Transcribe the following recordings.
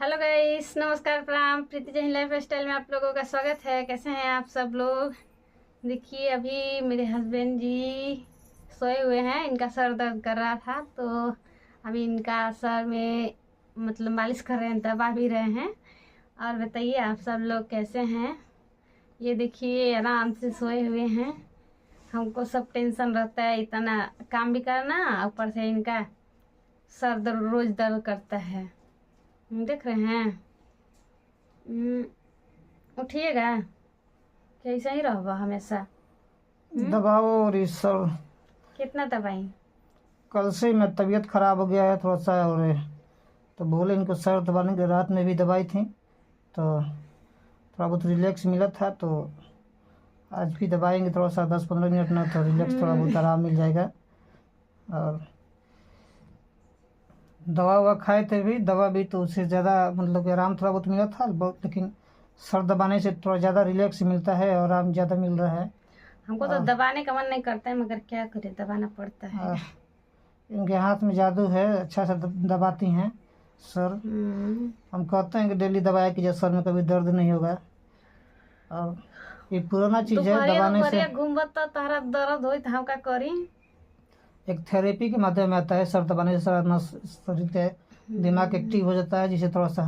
Hello guys, नमस्कार, प्रणाम। प्रीति Jain life style में आप लोगों का स्वागत है। कैसे हैं आप सब लोग? देखिए, अभी मेरे हस्बैंड जी सोए हुए हैं। इनका सर दर्द कर रहा था तो अभी इनका सर में मतलब मालिश कर रहे हैं, दबा भी रहे हैं। और बताइए आप सब लोग कैसे हैं? ये देखिए आराम से सोए हुए हैं। हमको सब टेंशन रहता है, इतना काम भी करना, ऊपर से इनका सर दर्द रोज दर्द करता है। देख रहे हैं। उठिएगा कि ऐसा ही रहोगा हमेशा? दबाओ और इस सर कितना दवाई? कल से मैं तबीयत खराब हो गया है थोड़ा सा। और तो बोले इनको सर दबाने के, रात में भी दवाई थी तो थोड़ा बहुत रिलैक्स मिला था। तो आज भी दबाएंगे थोड़ा सा 10-15 मिनट ना, तो रिलैक्स थोड़ा बहुत आराम मिल जाएगा। और दवा ववा खाए थे भी, दवा भी तो उससे ज़्यादा मतलब कि आराम थोड़ा बहुत मिला था बहुत, लेकिन सर दबाने से थोड़ा ज़्यादा रिलैक्स मिलता है और आराम ज़्यादा मिल रहा है। हमको तो दबाने का मन नहीं करता है, मगर क्या करे, दबाना पड़ता है। और इनके हाथ में जादू है, अच्छा से दबाती हैं सर। हम कहते हैं कि डेली दबाया कि सर में कभी दर्द नहीं होगा। और ये पुराना चीज़ है, दबाने से घूमत तारा दर्द होई तो हम का करी? एक थेरेपी के माध्यम में आता है। सर दबाने से सारा शरीर के दिमाग एक्टिव हो जाता है, जिससे थोड़ा सा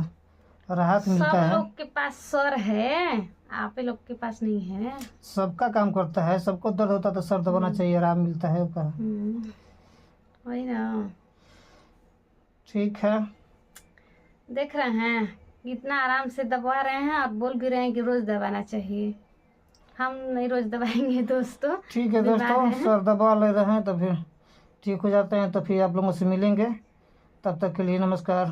राहत मिलता सब है। लोग के पास सर है, आप ही लोग के पास नहीं है। सबका काम करता है, सबको दर्द होता है तो सर दबाना चाहिए, आराम मिलता है उसका। वही ना। ठीक है, देख रहे हैं इतना आराम से दबा रहे हैं और बोल भी रहे हैं कि रोज दबाना चाहिए। हम नहीं रोज दबाएंगे दोस्तों। ठीक है दोस्तों, सर दबा ले रहे हैं तो फिर ठीक हो जाते हैं, तो फिर आप लोगों से मिलेंगे। तब तक के लिए नमस्कार।